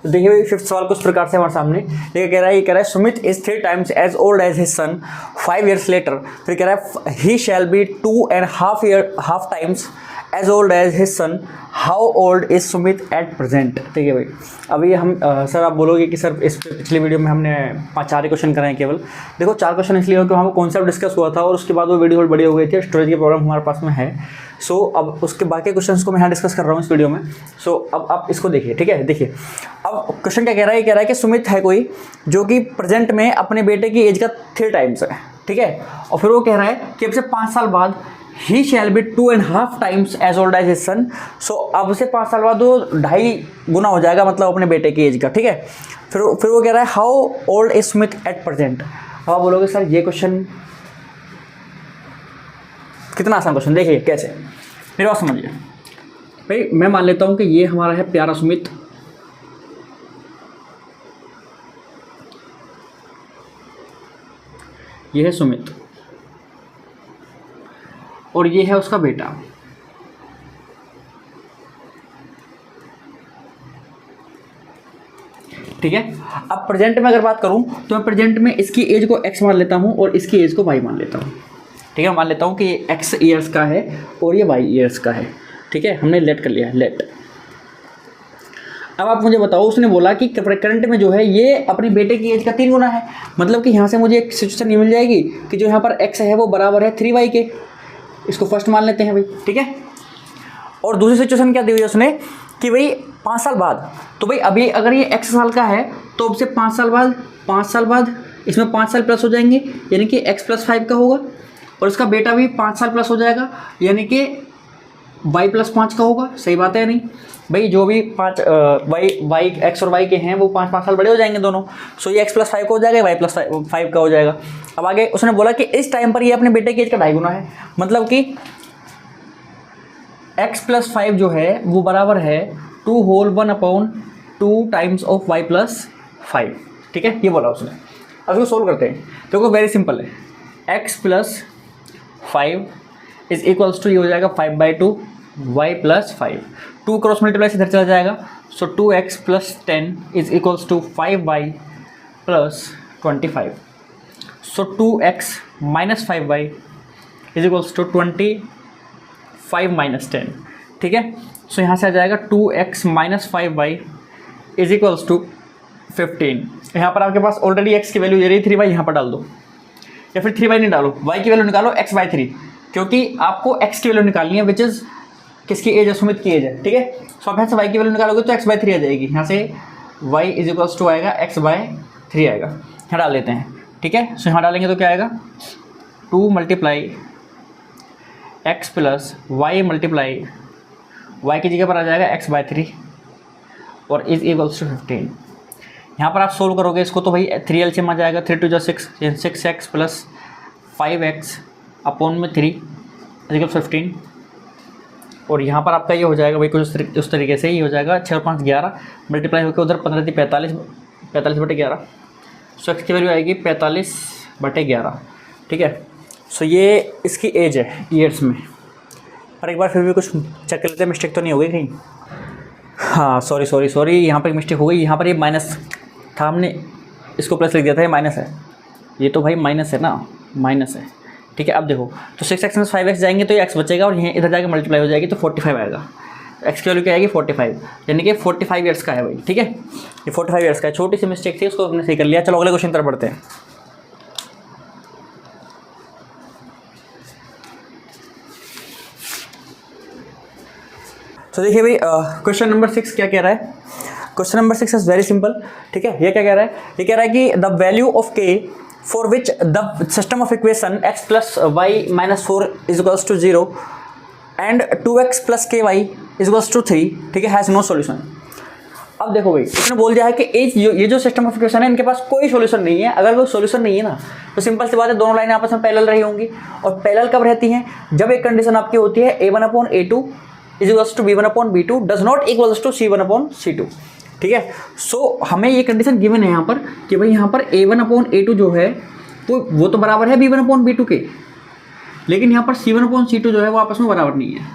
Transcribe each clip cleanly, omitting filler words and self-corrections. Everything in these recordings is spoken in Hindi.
तो देखिए भाई फिफ्थ सवाल कुछ प्रकार से हमारे सामने ये कह रहा है Sumit is 3 times as old as his son 5 years later. फिर कह रहा है he shall be 2.5 times as old as his son, how old is Sumit at present. ठीक है भाई, अभी हम सर आप बोलोगे कि सर इस पिछले वीडियो में हमने 4 क्वेश्चन कराए केवल। देखो 4 क्वेश्चन इसलिए हो कि वहाँ कॉन्सेप्ट डिस्कस हुआ था और उसके बाद वो वीडियो थोड़ी बड़ी हो गई थी, स्टोरेज की प्रॉब्लम हमारे पास में है। सो अब उसके बाकी क्वेश्चंस को मैं यहाँ डिस्कस कर रहा हूँ इस वीडियो में। सो अब आप इसको देखिए, ठीक है। देखिए अब क्वेश्चन क्या कह रहा है, कह रहा है कि सुमित है कोई जो कि प्रेजेंट में अपने बेटे की एज का 3 times है, ठीक है। और फिर वो कह रहा है कि अब से 5 साल बाद he shall be 2.5 times as old as his son. So अब से 5 साल बाद वो 2.5 गुना हो जाएगा, मतलब अपने बेटे की एज का, ठीक है। फिर वो कह रहा है how old is Sumit at present. अब आप बोलोगे सर ये क्वेश्चन कितना आसान क्वेश्चन, देखिए कैसे, मेरी बात समझिए भाई। मैं मान लेता हूं कि ये हमारा है प्यारा सुमित, ये है सुमित और ये है उसका बेटा। ठीक है। अब प्रेजेंट में अगर बात करूं तो मैं प्रेजेंट में इसकी एज को x मान लेता हूं और इसकी एज को y मान लेता हूं। ठीक है, मान लेता हूं कि ये x ईयर्स का है और ये y ईयर्स का है। ठीक है, हमने लेट कर लिया है, लेट। अब आप मुझे बताओ, उसने बोला कि करंट में जो है ये अपने बेटे की एज का 3 गुना है, मतलब कि यहाँ से मुझे एक सिचुएशन ये मिल जाएगी कि जो यहाँ पर x है वो बराबर है 3y के। इसको फर्स्ट मान लेते हैं भाई, ठीक है। और दूसरी सिचुएशन क्या दी हुई है उसने कि भाई 5 साल बाद, तो भाई अभी अगर ये x साल का है तो अब से 5 साल बाद इसमें 5 साल प्लस हो जाएंगे, यानी कि x + 5 का होगा। और इसका बेटा भी 5 साल प्लस हो जाएगा, यानी कि y + 5 का होगा। सही बात है या नहीं भाई? जो भी 5 x और y के हैं वो 5 साल बड़े हो जाएंगे दोनों। सो ये x + 5 का हो जाएगा, y + 5 का हो जाएगा। अब आगे उसने बोला कि इस टाइम पर ये अपने बेटे की एज का 2.5 गुना है, मतलब कि x + 5 जो है वो बराबर है 2 whole 1/2 times of y + 5। ठीक है, ये बोला उसने। अब इसको सोल्व करते हैं। देखो वेरी सिंपल है, x + 5 इज इक्वल्स टू ये हो जाएगा 5/2 y + 5। 2 क्रॉस मल्टीप्लाई से इधर चला जाएगा। So 2x + 10 is equals to 5y + 25। So 2x - 5y is equals to 25 - 10। ठीक है, सो यहाँ से आ जाएगा 2x - 5y is equals to 15। यहाँ पर आपके पास ऑलरेडी x की वैल्यू दे रही 3y, यहाँ पर डाल दो, या फिर 3y नहीं डालो, y की वैल्यू निकालो x/3, क्योंकि आपको x की वैल्यू निकालनी है, विच इज़ किसकी एज है, सुमित की एज है। ठीक है, सो आप यहाँ से y की वैल्यू निकालोगे तो x/3 आ जाएगी। यहाँ से y इज इक्वल्स टू आएगा x/3 आएगा, यहाँ डाल देते हैं। ठीक है, सो यहाँ डालेंगे तो क्या आएगा 2 × x + y × y की जगह पर आ जाएगा x/3 और इज इक्वल्स टू 15। यहाँ पर आप सोल्व करोगे इसको तो भाई 3 LCM आ जाएगा, 3 × 6 6x + 5x / 3 इज 15। और यहाँ पर आपका ये हो जाएगा भाई कुछ उस तरीके से ही हो जाएगा 6 और 5 11 मल्टीप्लाई होकर उधर 15 × 45 45/11। सो x की वैल्यू आएगी 45/11। ठीक है, सो ये इसकी एज है ईयर्स में। पर एक बार फिर भी कुछ चेक कर लेते हैं, मिस्टेक तो नहीं हो गई कहीं। हाँ सॉरी यहाँ पर मिस्टेक हो गई। यहाँ पर ये माइनस था, हमने इसको प्लस लिख दिया था, ये माइनस है। ये तो भाई माइनस है ना, माइनस है। ठीक है, अब देखो तो 6x - 5x जाएंगे तो ये x बचेगा और यहाँ इधर जाकर मल्टीप्लाई हो जाएगी तो 45 आएगा। x की वैल्यू क्या आएगी 45, यानी कि 45 ईयर्स का है भाई। ठीक है, ये 45 ईयर्स का है। छोटी सी मिस्टेक थी, उसको हमने सही कर लिया। चलो अगले क्वेश्चन तरफ बढ़ते हैं। तो देखिए भाई क्वेश्चन नंबर 6 क्या कह रहा है। Question number 6 is very simple. ठीक है, ये क्या कह रहा है, ये कह रहा है कि the value of k for which the system of equation x + y - 4 is equals to 0 and 2x + ky is equals to 3, ठीक है, हैज़ नो सॉल्यूशन। अब देखो भाई इसने बोल दिया है कि ये जो सिस्टम ऑफ इक्वेशन है इनके पास कोई सॉल्यूशन नहीं है। अगर कोई सॉल्यूशन नहीं है ना तो सिंपल सी बात है, दोनों लाइनें आपस में पैरेलल रही होंगी। और पैरेलल कब रहती हैं, जब एक कंडीशन आपकी होती है a1/a2 is equals to b1/b2 does not equals to c1/c2। ठीक है, सो हमें ये कंडीशन गिवन है यहाँ पर कि भाई यहाँ पर a1/a2 जो है वो तो बराबर है b1/b2 के, लेकिन यहाँ पर c1/c2 जो है वो आपस में बराबर नहीं है,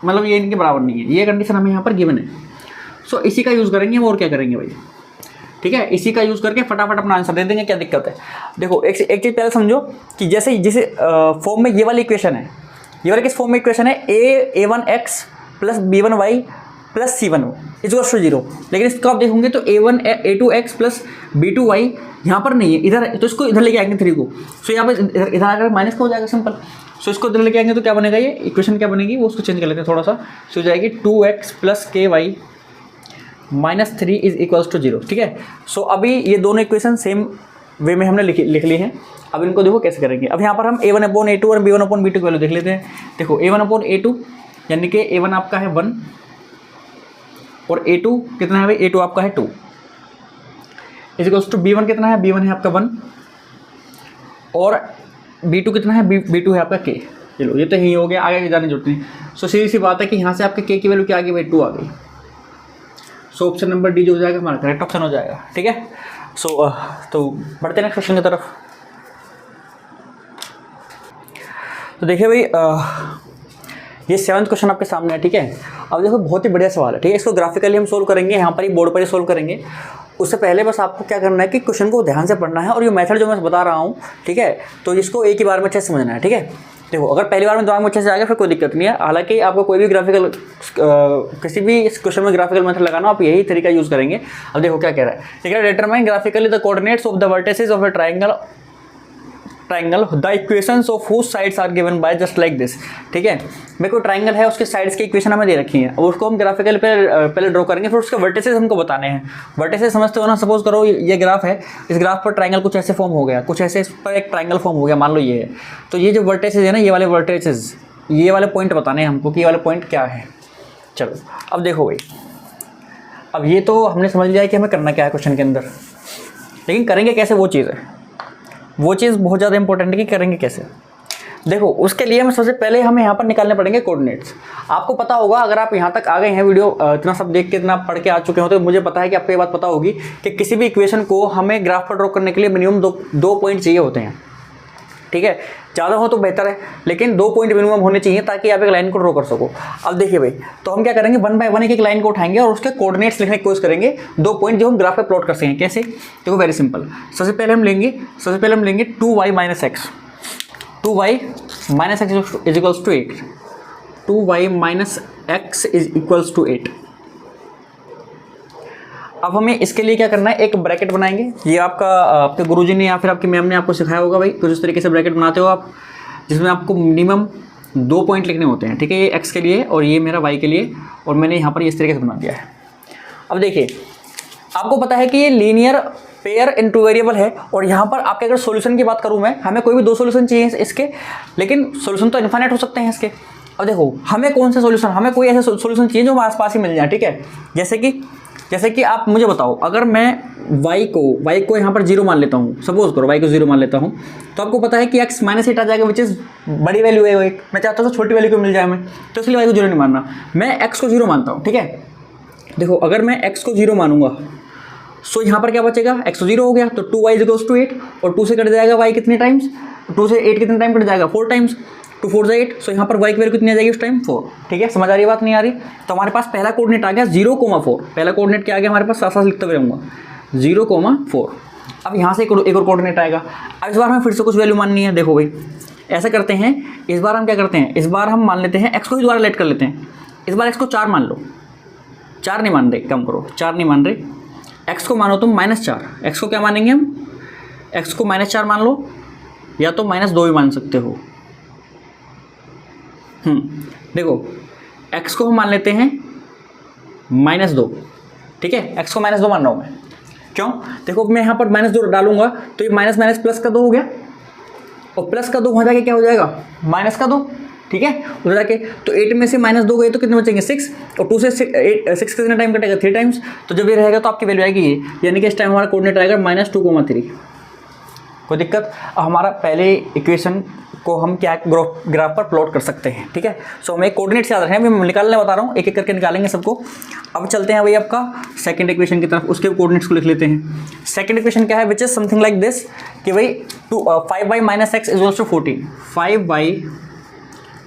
मतलब ये इनके बराबर नहीं है। ये कंडीशन हमें यहाँ पर गिवन है। सो इसी का यूज़ करेंगे और क्या करेंगे भाई, ठीक है, इसी का यूज़ करके फटाफट अपना आंसर दे देंगे, क्या दिक्कत है। देखो एक चीज़ पहले समझो कि जैसे फॉर्म में ये वाली इक्वेशन है, ये वाला किस फॉर्म में इक्वेशन है, a1x plus b1y plus c1 equals to 0, लेकिन इसको आप देखोगे तो a2x प्लस b2y यहाँ पर नहीं है, इधर, तो इसको इधर लेके आएंगे 3 को, सो यहाँ पर इधर आकर माइनस का हो जाएगा सिंपल। सो इसको इधर लेके आएंगे तो क्या बनेगा, ये इक्वेशन क्या बनेगी वो उसको चेंज कर लेते हैं थोड़ा सा, सो हो जाएगी 2x plus ky minus 3 is equals to 0, ठीक है। सो अभी ये दोनों इक्वेशन सेम वे में हमने लिख ली हैं। अब इनको देखो कैसे करेंगे। अब यहाँ पर हम a1/a2 और b1/b2 की वैल्यू देख लेते हैं। देखो a1/a2 यानी कि a1 आपका है 1 और a2 कितना है भाई, a2 आपका है 2 इज इक्वल्स टू b1 कितना है, b1 है आपका 1 और b2 कितना है, b2 है आपका k। चलो ये तो यही हो गया, आगे जाने की जरूरत नहीं। सो सीधी सी बात है कि यहाँ से आपके k की वैल्यू क्या आ गई भाई, 2 आ गई। सो ऑप्शन नंबर डी जो हो जाएगा हमारा करेक्ट ऑप्शन हो जाएगा, ठीक है। सो तो बढ़ते हैं क्वेश्चन की तरफ। तो देखिए भाई ये 7वां क्वेश्चन आपके सामने है, ठीक है। अब देखो बहुत ही बढ़िया सवाल है, ठीक है। इसको ग्राफिकली हम सोल्व करेंगे, यहाँ पर ही बोर्ड पर ही सोल्व करेंगे। उससे पहले बस आपको क्या करना है कि क्वेश्चन को ध्यान से पढ़ना है और ये मेथड जो मैं बता रहा हूँ, ठीक है, तो इसको एक ही बार में अच्छे से समझना है, ठीक है। देखो अगर पहली बार में दिमाग में अच्छे से आ गया फिर कोई दिक्कत नहीं है। हालांकि आपको कोई भी ग्राफिकल किसी भी इस क्वेश्चन में ग्राफिकल मेथड लगाना, आप यही तरीका यूज़ करेंगे। अब देखो क्या कह रहा है, ठीक है, determine graphically the coordinates of the vertices of a triangle the equations of whose sides are given by just like this, ठीक है। मेरे को ट्रायंगल है, उसके साइड्स की इक्वेशन हमें दे रखी है, और उसको हम ग्राफिकल पहले ड्रॉ करेंगे, फिर उसके वर्टिसेस हमको बताने हैं। वर्टिसेस समझते हो ना, सपोज करो ये ग्राफ है, इस ग्राफ पर ट्रायंगल कुछ ऐसे फॉर्म हो गया, कुछ ऐसे इस पर एक ट्रायंगल फॉर्म हो गया, मान लो ये है। तो ये जो वर्टिसेस है ना, ये वाले वर्टिसेस, ये वाले पॉइंट बताने हैं हमको कि ये वाले पॉइंट क्या है। चलो अब देखो भाई, अब ये तो हमने समझ लिया है कि हमें करना क्या है क्वेश्चन के अंदर, लेकिन करेंगे कैसे वो चीज़ है, वो चीज़ बहुत ज़्यादा इंपॉर्टेंट है कि करेंगे कैसे। देखो उसके लिए हमें सबसे पहले हमें यहाँ पर निकालने पड़ेंगे कोऑर्डिनेट्स। आपको पता होगा, अगर आप यहाँ तक आ गए हैं, वीडियो इतना सब देख के इतना पढ़ के आ चुके हो, तो मुझे पता है कि आपको ये बात पता होगी कि किसी भी इक्वेशन को हमें ग्राफ पर ड्रॉ करने के लिए मिनिमम दो पॉइंट चाहिए होते हैं, ठीक है। ज़्यादा हो तो बेहतर है, लेकिन 2 पॉइंट मिनिमम होने चाहिए ताकि आप एक लाइन को ड्रॉ कर सको। अब देखिए भाई, तो हम क्या करेंगे, 1 बाय 1 एक लाइन को उठाएंगे और उसके कोऑर्डिनेट्स लिखने की कोशिश करेंगे, 2 पॉइंट जो हम ग्राफ पे प्लॉट कर सकें। कैसे, देखो वेरी सिंपल। सबसे पहले हम लेंगे 2y minus x, 2y minus x is equals to 8, 2y minus x is equals to 8। अब हमें इसके लिए क्या करना है, एक ब्रैकेट बनाएंगे। ये आपके गुरुजी ने या फिर आपकी मैम ने आपको सिखाया होगा भाई, कुछ इस तरीके से ब्रैकेट बनाते हो आप, जिसमें आपको मिनिमम 2 पॉइंट लिखने होते हैं, ठीक है। ये एक्स के लिए और ये मेरा वाई के लिए, और मैंने यहाँ पर इस तरीके से बना दिया है। अब देखिए आपको पता है कि ये लीनियर पेयर इनटू वेरिएबल है, और यहाँ पर आपके अगर सॉल्यूशन की बात करूँ मैं, हमें कोई भी 2 सॉल्यूशन चाहिए इसके, लेकिन सॉल्यूशन तो इनफाइनाइट हो सकते हैं इसके। अब देखो हमें कौन से सॉल्यूशन, हमें कोई ऐसे सॉल्यूशन चाहिए जो हमारे आसपास ही मिल जाए, ठीक है। जैसे कि आप मुझे बताओ, अगर मैं y को यहाँ पर 0 मान लेता हूँ, सपोज करो y को 0 मान लेता हूँ, तो आपको पता है कि x माइनस 8 आ जाएगा, विच इज़ बड़ी वैल्यू है वो एक। मैं चाहता हूँ तो छोटी वैल्यू को मिल जाए मैं, तो इसलिए y को 0 नहीं मानना, मैं x को 0 मानता हूँ, ठीक है। देखो अगर मैं x को 0 मानूंगा, सो यहाँ पर क्या बचेगा, x तो 0 हो गया, तो 2y इज इक्वल्स टू 8, और 2 से कट जाएगा y कितने टाइम्स, 2 से 8 कितने टाइम कट जाएगा, 4 टाइम्स, 2 4 8, सो यहाँ पर y की वैल्यू कितनी आ जाएगी उस टाइम 4, ठीक है। समझ आ रही बात, नहीं आ रही? तो हमारे पास पहला कोऑर्डिनेट आ गया 0,4, पहला कोऑर्डिनेट क्या आ गया हमारे पास, साथ साथ लिखते हुए रहूँगा 0,4। अब यहाँ से एक और कोऑर्डिनेट आएगा। अब इस बार हमें फिर से कुछ वैल्यू माननी है। देखो भाई ऐसा करते हैं, इस बार हम क्या करते हैं, इस बार हम मान लेते हैं x को ही दोबारा लेट कर लेते हैं। इस बार x को 4 मान लो, 4 नहीं मान रहे, कम करो, 4 नहीं मान रहे, x को मानो तुम -4। x को क्या मानेंगे हम, x को -4 मान लो, या तो -2 भी मान सकते हो। देखो x को हम मान लेते हैं -2, ठीक है। x को -2 मान रहा हूँ मैं, क्यों? देखो मैं यहाँ पर -2 डालूंगा तो ये माइनस माइनस प्लस का 2 हो गया, और प्लस का 2 हो जाके क्या हो जाएगा, माइनस का 2, ठीक है। उधर जाके तो 8 में से -2 गए तो कितने बचेंगे, 6, और 2 से 6 कितने टाइम कटेगा, 3 टाइम्स। तो जब ये रहेगा तो आपकी वैल्यू आएगी ये, यानी कि इस टाइम हमारा कोऑर्डिनेट आएगा -2,3। कोई दिक्कत? अब हमारा पहले इक्वेशन को हम क्या ग्राफ पर प्लॉट कर सकते हैं, ठीक है। सो हमें कोऑर्डिनेट्स याद रखें, मैं निकालने बता रहा हूँ, एक एक करके निकालेंगे सबको। अब चलते हैं भाई आपका सेकंड इक्वेशन की तरफ, उसके कोऑर्डिनेट्स को लिख लेते हैं। सेकंड इक्वेशन क्या है, which is something like this कि भाई 5y minus x is also 14, 5y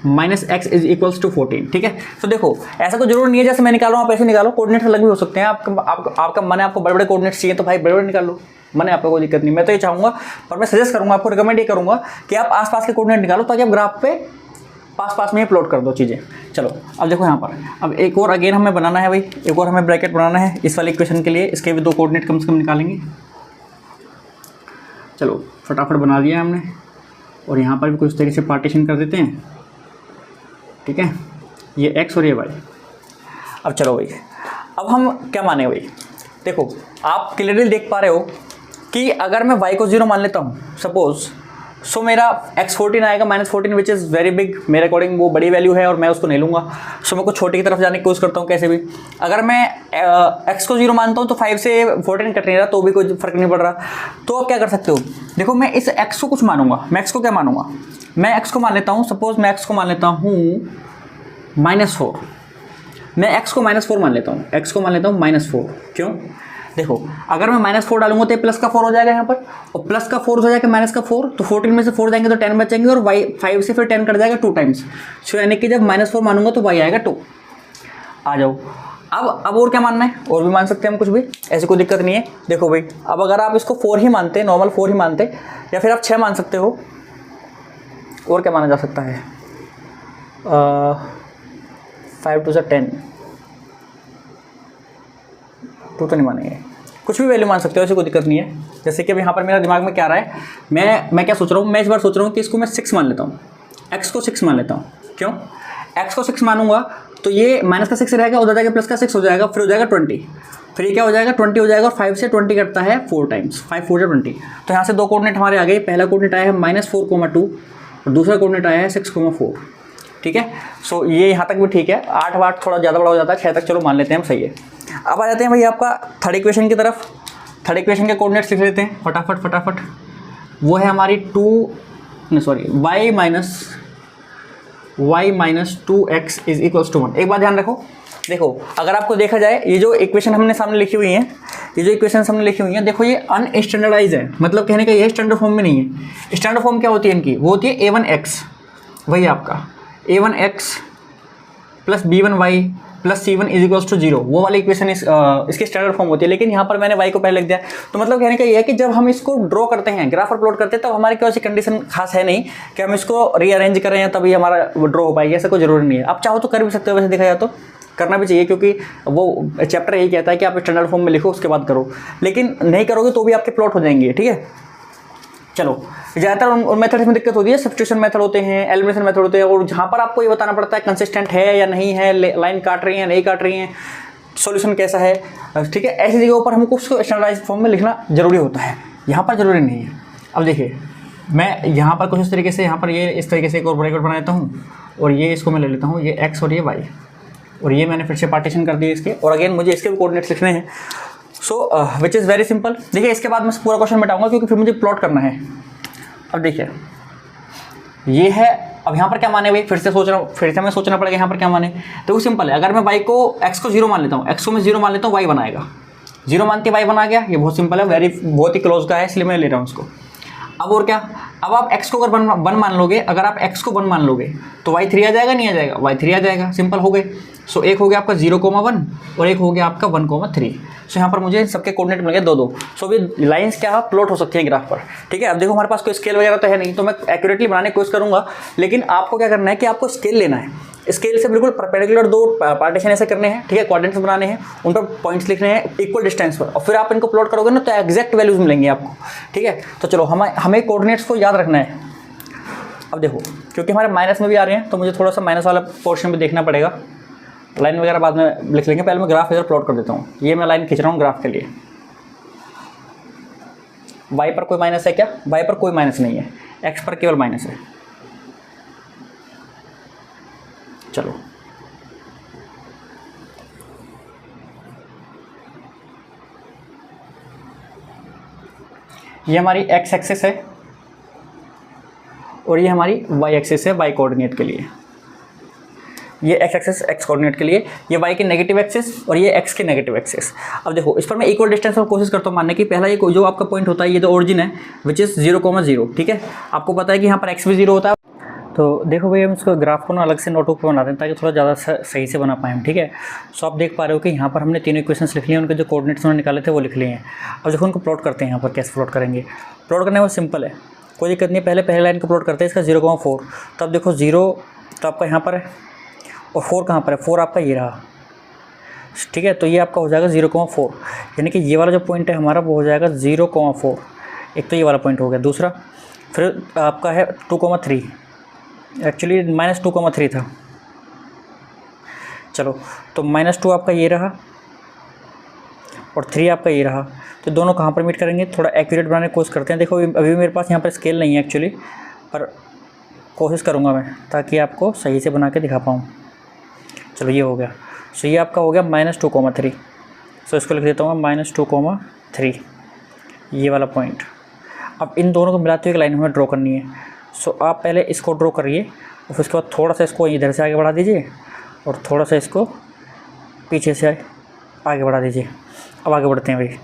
minus x is equals to 14, ठीक है। तो देखो ऐसा तो जरूर नहीं है जैसे मैं निकाल रहा हूँ आप ऐसे निकालो, कोऑर्डिनेट्स अलग भी हो सकते हैं। आपका मन है आपको बड़े बड़े कोऑर्डिनेट्स चाहिए तो भाई बड़े बड़े निकाल लो, मन है आपको कोई दिक्कत नहीं। मैं तो ये चाहूँगा, पर मैं सजेस्ट करूँगा, आपको रिकमेंड ये करूँगा कि आप आसपास के कोऑर्डिनेट निकालो ताकि आप ग्राफ पे पास में ही प्लॉट कर दो चीज़ें। चलो अब देखो यहाँ पर, अब एक और अगेन हमें बनाना है भाई, एक और हमें ब्रैकेट बनाना है इस वाले इक्वेशन के लिए। इसके भी 2 कोऑर्डिनेट कम से कम निकालेंगे। चलो फटाफट बना दिया हमने, और यहाँ पर भी कुछ तरीके से पार्टीशन कर देते हैं, ठीक है। ये x और ये y। अब चलो भाई, अब हम क्या माने भाई, देखो आप क्लियरली देख पा रहे हो कि अगर मैं y को 0 मान लेता हूँ सपोज, सो मेरा x 14 आएगा -14 विच इज़ वेरी बिग, मेरे अकॉर्डिंग वो बड़ी वैल्यू है और मैं उसको नहीं लूँगा। सो मैं कुछ छोटे की तरफ जाने की कोशिश करता हूँ कैसे भी। अगर मैं x को 0 मानता हूँ तो 5 से 14 कट नहीं रहा तो भी कोई फर्क नहीं पड़ रहा। तो आप क्या कर सकते हो, देखो मैं इस x को कुछ मानूंगा, मैं x को क्या मानूंगा, मैं x को मान लेता हूँ, सपोज मैं x को मान लेता हूँ -4, मैं x को -4 मान लेता हूँ, x को मान लेता हूँ -4। क्यों, देखो अगर मैं -4 डालूंगा तो प्लस का 4 हो जाएगा यहाँ पर, और प्लस का 4 हो जाएगा माइनस का 4, तो 14 में से 4 जाएंगे तो 10 बचेंगे, और y 5 से फिर 10 कट जाएगा 2 टाइम्स। सो यानी कि जब -4 मानूंगा तो y आएगा 2। आ जाओ अब और क्या मानना है, और भी मान सकते हैं हम कुछ भी, ऐसी कोई दिक्कत नहीं है। देखो भाई अब अगर आप इसको 4 ही मानते, नॉर्मल 4 ही मानते, या फिर आप 6 मान सकते हो, और क्या माना जा सकता है, 5 2 10, 2 तो नहीं मानेंगे, कुछ भी वैल्यू मान सकते हो, ऐसी कोई दिक्कत नहीं है। जैसे कि अब यहाँ पर मेरा दिमाग में क्या आ रहा है, मैं क्या सोच रहा हूँ, मैं इस बार सोच रहा हूँ कि इसको मैं 6 मान लेता हूँ, x को 6 मान लेता हूँ। क्यों, x को 6 मानूंगा तो ये माइनस का 6 रहेगा, उधर जाके प्लस का 6 हो जाएगा, फिर हो जाएगा 20, फिर ये क्या हो जाएगा 20 हो जाएगा, और 5 से 20 कटता है 4 टाइम्स, 5 4 20। तो यहाँ से 2 कोऑर्डिनेट हमारे आ गए, पहला कोऑर्डिनेट आया है -4,2 और दूसरा कोऑर्डिनेट आया है 6,4, ठीक है। सो ये यहाँ तक भी ठीक है, 8 वाट थोड़ा ज़्यादा बड़ा हो जाता है, 6 तक चलो मान लेते हैं हम, सही है। अब आ जाते हैं भाई आपका थर्ड इक्वेशन की तरफ। थर्ड इक्वेशन के कोऑर्डिनेट्स लिख लेते हैं फटाफट। वो है हमारी y minus 2x is equals to 1। एक बात ध्यान रखो, देखो अगर आपको देखा जाए ये जो इक्वेशन हमने सामने लिखी हुई है, देखो ये अनस्टैंडर्डाइज है, मतलब कहने का ये स्टैंडर्ड फॉर्म में नहीं है। स्टैंडर्ड फॉर्म क्या होती है इनकी, वो होती है a1x, वही आपका a1x plus b1y plus c1 is equals to 0, वो वाली इक्वेशन इसकी स्टैंडर्ड फॉर्म होती है। लेकिन यहाँ पर मैंने y को पहले लिख दिया, तो मतलब कहने का ये है कि जब हम इसको ड्रॉ करते हैं, ग्राफ पर प्लॉट करते हैं, तब हमारी कोई ऐसी कंडीशन खास है नहीं कि हम इसको रीअरेंज करें या तभी हमारा ड्रॉ हो पाएगी, ऐसा कोई जरूरी नहीं है। आप चाहो तो कर भी सकते हो, वैसे देखा जाए तो करना भी चाहिए, क्योंकि वो चैप्टर यही कहता है कि आप स्टैंडर्ड फॉर्म में लिखो उसके बाद करो, लेकिन नहीं करोगे तो भी आपके प्लॉट हो जाएंगे, ठीक है। चलो ज़्यादातर उन मेथड्स में दिक्कत होती है, सब्स्टिट्यूशन मेथड होते हैं, एलिमिनेशन मेथड होते हैं, और जहाँ पर आपको ये बताना पड़ता है कंसिस्टेंट है या नहीं है, लाइन काट रही है नहीं काट रही है, सॉल्यूशन कैसा है, ठीक है। ऐसी जगहों पर हमको उसको स्टैंडर्डाइज फॉर्म में लिखना जरूरी होता है, यहाँ पर जरूरी नहीं है। अब देखिए मैं यहाँ पर कुछ इस तरीके से, यहाँ पर ये इस तरीके से एक और ब्रैकेट बना लेता हूँ, और ये इसको मैं ले लेता हूँ, ये x और ये y, और ये मैंने फिर से पार्टीशन कर दिए इसके, और अगेन मुझे इसके भी कोऑर्डिनेट्स लिखने हैं। सो विच इज़ वेरी सिंपल। देखिए इसके बाद मैं पूरा क्वेश्चन मिटाऊंगा क्योंकि फिर मुझे प्लॉट करना है। अब देखिए ये है, अब यहाँ पर क्या माने भाई, फिर से हमें सोचना पड़ेगा यहाँ पर क्या माने। तो वो सिंपल है, अगर मैं y को x को 0 मान लेता हूँ, x को मैं 0 मान लेता हूँ, y बनाएगा, 0 मान के y बना गया, ये बहुत सिंपल है, बहुत ही क्लोज का है, इसलिए मैं ले रहा हूँ उसको। अब और क्या, अब आप x को अगर 1 मान लोगे, अगर आप x को 1 मान लोगे तो y 3 आ जाएगा, नहीं आ जाएगा, y 3 आ जाएगा, सिंपल हो गए। सो एक हो गया आपका 0,1 और एक हो गया आपका 1,3। सो यहाँ पर मुझे सबके कोऑर्डिनेट मिल गए 2 2। सो ये लाइंस क्या है, प्लॉट हो सकती हैं ग्राफ पर, ठीक है। अब देखो हमारे पास कोई स्केल वगैरह तो है नहीं, तो मैं एक्यूरेटली बनाने की कोशिश करूँगा, लेकिन आपको क्या करना है कि आपको स्केल लेना है, स्केल से बिल्कुल परपेंडिकुलर 2 पार्टीशन ऐसे करने हैं, ठीक है, क्वाड्रेंट्स बनाने हैं, उन पर पॉइंट्स लिखने हैं इक्वल डिस्टेंस पर, और फिर आप इनको प्लॉट करोगे ना तो एग्जैक्ट वैल्यूज मिलेंगे आपको, ठीक है। तो चलो हमें कोऑर्डिनेट्स को याद रखना है। अब देखो क्योंकि हमारे माइनस में भी आ रहे हैं तो मुझे थोड़ा सा माइनस वाला पोर्शन भी देखना पड़ेगा, लाइन वगैरह बाद में लिख लेंगे, पहले मैं ग्राफ इधर प्लॉट कर देता हूँ। ये मैं लाइन खींच रहा हूँ ग्राफ के लिए। y पर कोई माइनस है क्या, y पर कोई माइनस नहीं है, x पर केवल माइनस है। चलो ये हमारी x एक्सिस है और ये हमारी y एक्सिस है, y कोऑर्डिनेट के लिए। ये x एक्सिस x कोऑर्डिनेट के लिए, ये y की नेगेटिव एक्सिस और ये x की नेगेटिव एक्सिस। अब देखो इस पर मैं इक्वल डिस्टेंस में कोशिश करता हूँ मानने की। पहला ये जो आपका पॉइंट होता है, ये जो ओरिजिन है विच इज़ 0,0, ठीक है। आपको पता है कि यहाँ पर x भी 0 होता है, तो देखो भाई हम इसको ग्राफ को ना अलग से नोटबुक पर बनाते हैं ताकि थोड़ा ज़्यादा सही से बना पाएँ हम, ठीक है। सो आप देख पा रहे हो कि यहाँ पर हमने तीनों इक्वेशंस लिख लिए, उनके जो कोऑर्डिनेट्स उन्होंने निकाले थे वो लिख लिए हैं। अब देखो उनको प्लॉट करते हैं, यहाँ पर कैसे प्लॉट करेंगे। प्लॉट करना बहुत सिंपल है, कोई दिक्कत नहीं। पहले लाइन को प्लॉट करते हैं इसका 0,4। तो अब देखो 0 तो आपका यहाँ पर है और 4 कहाँ पर है, 4 आपका ये रहा, ठीक है। तो ये आपका हो जाएगा 0,4, यानी कि ये वाला जो पॉइंट है हमारा वो हो जाएगा 0,4। एक तो ये वाला पॉइंट हो गया। दूसरा फिर आपका है 2,3, एक्चुअली -2,3 था। चलो तो -2 आपका ये रहा और 3 आपका ये रहा। तो दोनों कहाँ पर मीट करेंगे, थोड़ा एक्यूरेट बनाने की कोशिश करते हैं। देखो अभी मेरे पास यहाँ पर स्केल नहीं है एक्चुअली, पर कोशिश करूँगा मैं ताकि आपको सही से बना के दिखा पाऊँ। चलो ये हो गया। सो ये आपका हो गया -2,3। सो इसको लिख देता हूँ -2,3, ये वाला पॉइंट। अब इन दोनों को मिलाते हुए एक लाइन हमें ड्रॉ करनी है। सो आप पहले इसको ड्रॉ करिए और फिर उसके बाद थोड़ा सा इसको इधर से आगे बढ़ा दीजिए और थोड़ा सा इसको पीछे से आगे बढ़ा दीजिए। अब आगे बढ़ते हैं भाई,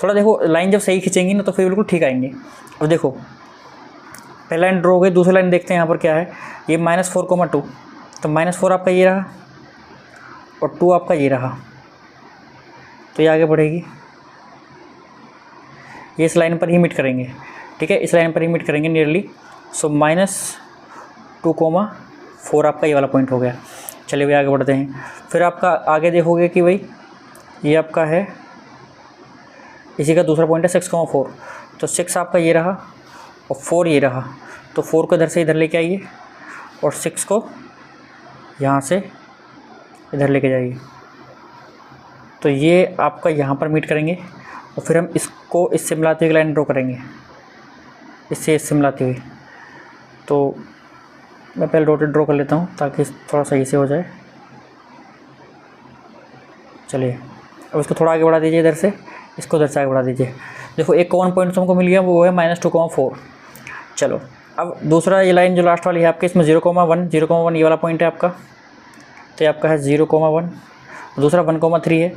थोड़ा देखो लाइन जब सही खींचेंगी ना तो फिर बिल्कुल ठीक आएंगे। अब देखो पहला लाइन ड्रॉ हो गई, दूसरी लाइन देखते हैं यहाँ पर क्या है। ये -4,2, तो -4 आपका ये रहा और 2 आपका ये रहा, तो ये आगे बढ़ेगी। ये इस लाइन पर ही मीट करेंगे, ठीक है, इस लाइन पर ही मीट करेंगे नियरली। सो -2,4 आपका ये वाला पॉइंट हो गया। चलिए भाई आगे बढ़ते हैं। फिर आपका आगे देखोगे कि भाई ये आपका है, इसी का दूसरा पॉइंट है 6,4। तो 6 आपका ये रहा और 4 ये रहा, तो 4 को इधर से इधर लेके आइए और 6 को यहाँ से इधर लेके जाइए। तो ये आपका यहाँ पर मीट करेंगे और फिर हम इसको इससे मिलाते हुए लाइन ड्रॉ करेंगे, इससे मिलाते हुए। तो मैं पहले डॉटेड ड्रॉ कर लेता हूँ ताकि थोड़ा सही से हो जाए। चलिए अब इसको थोड़ा आगे बढ़ा दीजिए, इधर से इसको उधर से आगे बढ़ा दीजिए। देखो एक कॉमन पॉइंट तो हमको मिल गया, वो है -2,4। चलो अब दूसरा ये लाइन जो लास्ट वाली है आपके, इसमें 0,1 ये वाला पॉइंट है आपका। तो ये आपका है 0,1, दूसरा 1,3 है,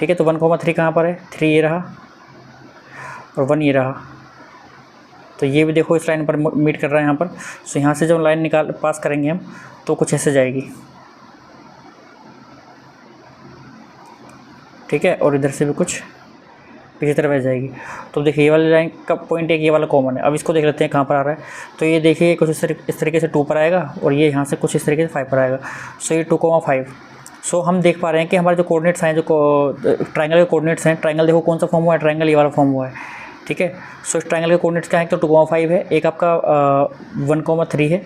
ठीक है। तो 1,3 कहाँ पर है, 3 ये रहा और 1 ये रहा। तो ये भी देखो इस लाइन पर मीट कर रहा है यहाँ पर। सो यहाँ से जब लाइन पास करेंगे हम तो कुछ ऐसे जाएगी, ठीक है, और इधर से भी कुछ पीछे तरफ आ जाएगी। तो देखिए ये वाली लाइन का पॉइंट एक ये वाला कॉमन है। अब इसको देख लेते हैं कहाँ पर आ रहा है। तो ये देखिए कुछ इस तरीके से 2 पर आएगा और ये यहाँ से कुछ इस तरीके से 5 पर आएगा। सो ये 2,5। सो हम देख पा रहे हैं कि हमारे जो कोऑर्डिनेट्स हैं, जो ट्रायंगल के कोऑर्डिनेट्स हैं, ट्रायंगल देखो कौन सा फॉर्म हुआ है, ट्रायंगल ये वाला फॉर्म हुआ है, ठीक है। सो इस ट्रायंगल के कोऑर्डिनेट्स क्या है, तो 2,5 है, एक आपका 1,3 है,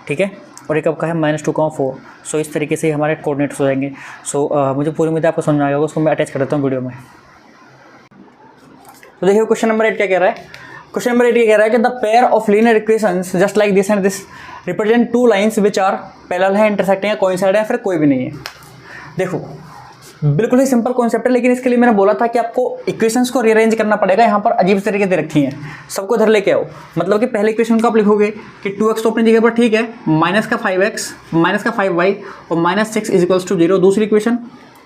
ठीक है, और एक आपका है -2,4। सो इस तरीके से हमारे कोऑर्डिनेट्स हो जाएंगे। सो मुझे पूरी उम्मीद है आपको समझ में आएगा, उसको मैं अटैच कर देता हूँ वीडियो में। तो देखिए क्वेश्चन नंबर 8 क्या कह रहा है। क्वेश्चन नंबर 8 ये कह रहा है कि the pair of linear equations just like this and this represent 2 lines which are parallel है, इंटरसेक्टिंग है, कोइंसाइड है, फिर कोई भी नहीं है। देखो बिल्कुल ही सिंपल कॉन्सेप्ट है, लेकिन इसके लिए मैंने बोला था कि आपको इक्वेशंस को रीअरेंज करना पड़ेगा। यहाँ पर अजीब तरीके से रखी हैं, सबको इधर लेके आओ। मतलब कि पहले इक्वेशन को आप लिखोगे कि 2x तो अपनी जगह पर ठीक है, -5x -5y और -6 = 0। दूसरी इक्वेशन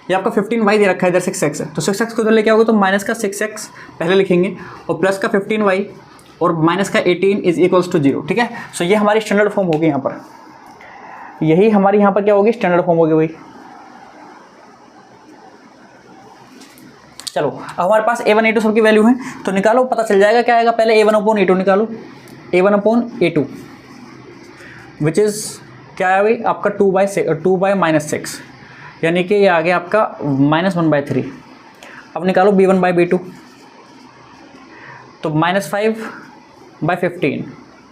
ये आपका 15y दे रखा है, इधर 6x है, तो 6x को इधर लेके आओगे तो -6x पहले लिखेंगे और +15y और -18 = 0, ठीक है। सो ये हमारी स्टैंडर्ड फॉर्म होगी यहाँ पर, यही हमारी यहाँ पर क्या होगी, स्टैंडर्ड फॉर्म होगी भाई। चलो अब हमारे पास a1 a2 सबकी वैल्यू है, तो निकालो, पता चल जाएगा क्या आएगा। पहले a1/a2 निकालो, a1/a2 विच इज़ क्या है भाई आपका 2/-6, यानी कि ये आ गया आपका -1/3। अब निकालो b1/b2, तो -5/15।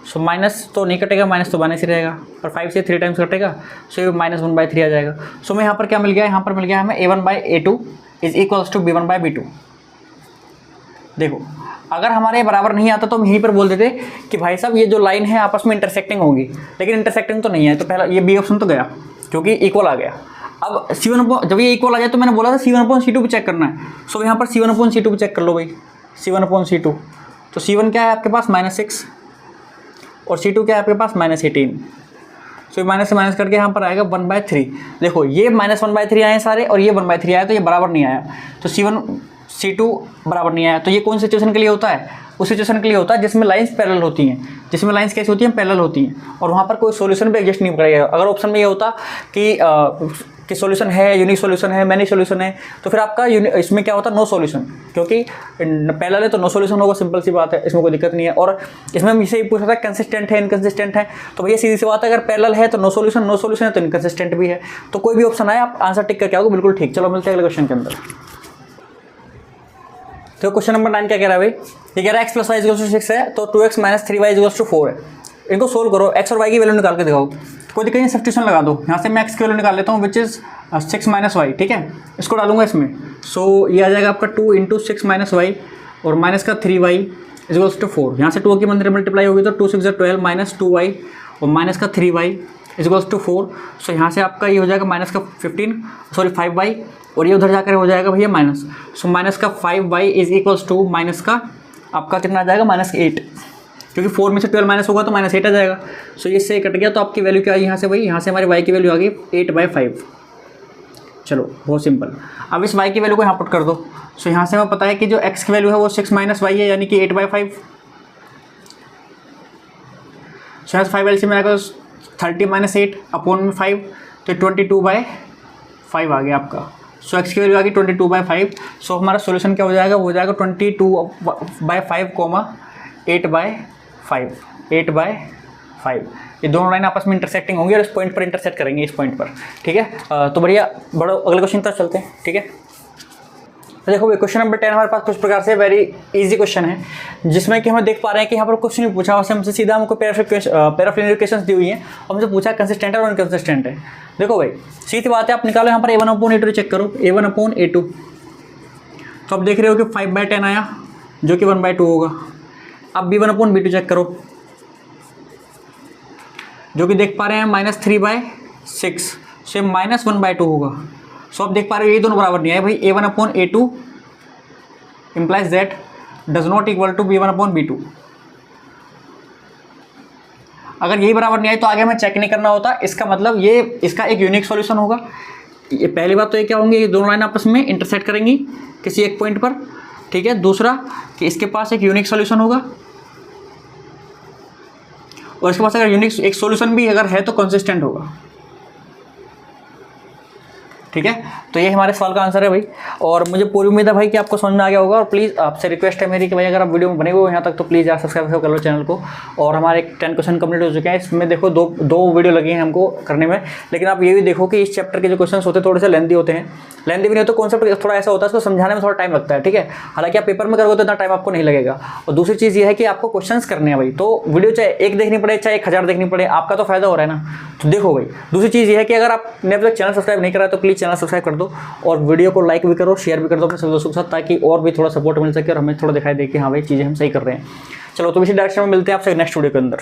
सो माइनस तो नहीं कटेगा, माइनस तो माइनस ही रहेगा, पर 5 से 3 टाइम्स कटेगा, सो ये -1/3 आ जाएगा। सो मैं यहाँ पर क्या मिल गया, यहाँ पर मिल गया हमें a1/a2 = b1/b2। देखो अगर हमारे बराबर नहीं आता तो हम यहीं पर बोल देते कि भाई साहब ये जो लाइन है आपस में इंटरसेक्टिंग होगी, लेकिन इंटरसेक्टिंग तो नहीं है, तो पहला ये बी ऑप्शन तो गया क्योंकि इक्वल आ गया। अब C1 जब ये इक्वल आ जाए तो मैंने बोला था C1/C2 भी चेक करना है। सो यहाँ पर C1/C2 भी चेक कर लो भाई, C1/C2। तो C1 क्या है आपके पास -6 और C2 क्या है आपके पास -18। सो माइनस से माइनस करके यहाँ पर आएगा 1/3। देखो ये -1/3 आए सारे और ये 1/3 आया, तो ये बराबर नहीं आया। तो C2 बराबर नहीं आया, तो ये कौन सिचुएशन के लिए होता है? उस सिचुएशन के लिए होता है जिसमें लाइंस पैरेलल होती हैं, जिसमें लाइंस कैसी होती हैं? पैरेलल होती हैं, और वहाँ पर कोई सॉल्यूशन भी एग्जिस्ट नहीं करेगा। अगर ऑप्शन में ये होता कि सॉल्यूशन है, यूनिक सॉल्यूशन है, मैनी सॉल्यूशन है, तो फिर आपका इसमें क्या होता? नो सॉल्यूशन, क्योंकि पैरेलल है तो नो सॉल्यूशन होगा, सिंपल सी बात है, इसमें कोई दिक्कत नहीं है। और इसमें मुझसे ये पूछा था कंसिस्टेंट है इनकंसिस्टेंट है, तो भैया सीधी सी बात है, अगर पैरेलल है तो नो सॉल्यूशन, नो सॉल्यूशन है तो इनकंसिस्टेंट भी है। तो कोई भी ऑप्शन आए आप आंसर टिक करके आओगे, बिल्कुल ठीक। चलो मिलते हैं अगले क्वेश्चन के अंदर। तो क्वेश्चन नंबर 9 क्या कह रहा है भाई? ये कह रहा है x + y = 6 है, तो 2x - 3y = 4 है। इनको सोल्व करो, x और y की वैल्यू निकाल के दिखाओ। कोई दिक्कत नहीं, सब्स्टिट्यूशन लगा दो। यहाँ से मैं x की वैल्यू निकाल लेता हूँ, विच इज़ 6 - y, ठीक है। इसको डालूंगा इसमें, सो ये आ जाएगा आपका 2 × 6 - y और माइनस का 3y = 4। यहाँ से 2 की मल्टीप्लाई होगी तो 2 × 6 = 12 माइनस 2y और माइनस का 3y = 4। सो यहाँ से आपका ये हो जाएगा माइनस का 5y, और ये उधर जाकर हो जाएगा भैया माइनस। सो माइनस का 5y = माइनस का आपका कितना आ जाएगा? -8, क्योंकि 4 में से 12 माइनस होगा तो -8 आ जाएगा। सो इससे कट गया, तो आपकी वैल्यू क्या आई यहाँ से भाई? यहाँ से हमारी y की वैल्यू आ गई 8/5। चलो बहुत सिंपल। अब इस y की वैल्यू को यहाँ पुट कर दो। सो यहाँ से हमें पता है कि जो x की वैल्यू है वो 6 - y है, यानी कि 8/5। सो यहाँ से 5 एलसीएम में आएगा 30 - 8 अपॉन में 5, तो 22/5 आ गया आपका। सो x की वैल्यू आ गई 22/5। सो हमारा सोल्यूशन क्या हो जाएगा? वो हो जाएगा 22/5, 8/5। ये दोनों लाइन आपस में इंटरसेक्टिंग होंगी और इस पॉइंट पर इंटरसेक्ट करेंगे, इस पॉइंट पर, ठीक है। तो बढ़िया, बड़ो अगले क्वेश्चन तक चलते हैं, ठीक है। तो देखो क्वेश्चन नंबर 10 हमारे पास कुछ प्रकार से वेरी इजी क्वेश्चन है, जिसमें कि हम देख पा रहे हैं कि यहाँ पर क्वेश्चन नहीं पूछा, वैसे हमसे सीधा हमको पैराफ्लिनरी इक्वेशंस दी हुई हैं और हमसे पूछा कंसिस्टेंट है और इनकंसिस्टेंट है। देखो भाई सीधी बात है, आप निकालो यहाँ पर a1/a2 चेक करो, a1/a2। तो आप देख रहे हो कि 5/10 आया, जो कि 1/2 होगा। अब b1/b2 चेक करो, जो कि देख पा रहे हैं -3/6 से -1/2 होगा। सो आप देख पा रहे हो ये दोनों बराबर नहीं है भाई। a1/a2 implies that does not equal to b1/b2। अगर यही बराबर नहीं आए तो आगे हमें चेक नहीं करना होता, इसका मतलब ये इसका एक यूनिक सॉल्यूशन होगा। ये पहली बात तो ये क्या होंगे, ये दोनों लाइन आपस में इंटरसेक्ट करेंगी किसी एक पॉइंट पर, ठीक है। दूसरा कि इसके पास एक यूनिक सॉल्यूशन होगा, और इसके पास अगर यूनिक एक सॉल्यूशन भी अगर है तो कंसिस्टेंट होगा, ठीक है। तो ये हमारे सवाल का आंसर है भाई, और मुझे पूरी उम्मीद है भाई कि आपको समझ में आ गया होगा। और प्लीज़ आपसे रिक्वेस्ट है मेरी कि भाई अगर आप वीडियो में बने हुए हो यहाँ तक तो प्लीज़ यार सब्सक्राइब कर लो चैनल को। और हमारे 10 क्वेश्चन कंप्लीट हो चुके हैं, इसमें देखो दो वीडियो लगी हैं हमको करने में, लेकिन आप ये भी देखो कि इस चैप्टर के जो क्वेश्चन होते हैं थोड़े से लेंदी होते हैं। लेंदी भी नहीं तो कॉन्सेप्ट थोड़ा ऐसा होता है, उसको समझाने में थोड़ा टाइम लगता है, ठीक है। हालांकि आप पेपर में करोगे तो इतना टाइम आपको नहीं लगेगा। और दूसरी चीज़ ये है कि आपको क्वेश्चंस करने हैं भाई, तो वीडियो चाहे एक देखनी पड़े चाहे 1000 देखनी पड़े, आपका तो फायदा हो रहा है ना। तो देखो भाई दूसरी चीज़ ये है कि अगर आपने अभी तक चैनल सब्सक्राइब नहीं करा तो प्लीज़ चैनल सब्सक्राइब कर दो, और वीडियो को लाइक भी करो, शेयर भी कर दो अपने सभी दोस्तों के साथ, ताकि और भी थोड़ा सपोर्ट मिल सके और हमें थोड़ा दिखाई दे कि हाँ भाई चीज़ें हम सही कर रहे हैं। चलो तो इसी डायरेक्शन में मिलते हैं आपसे नेक्स्ट वीडियो के अंदर।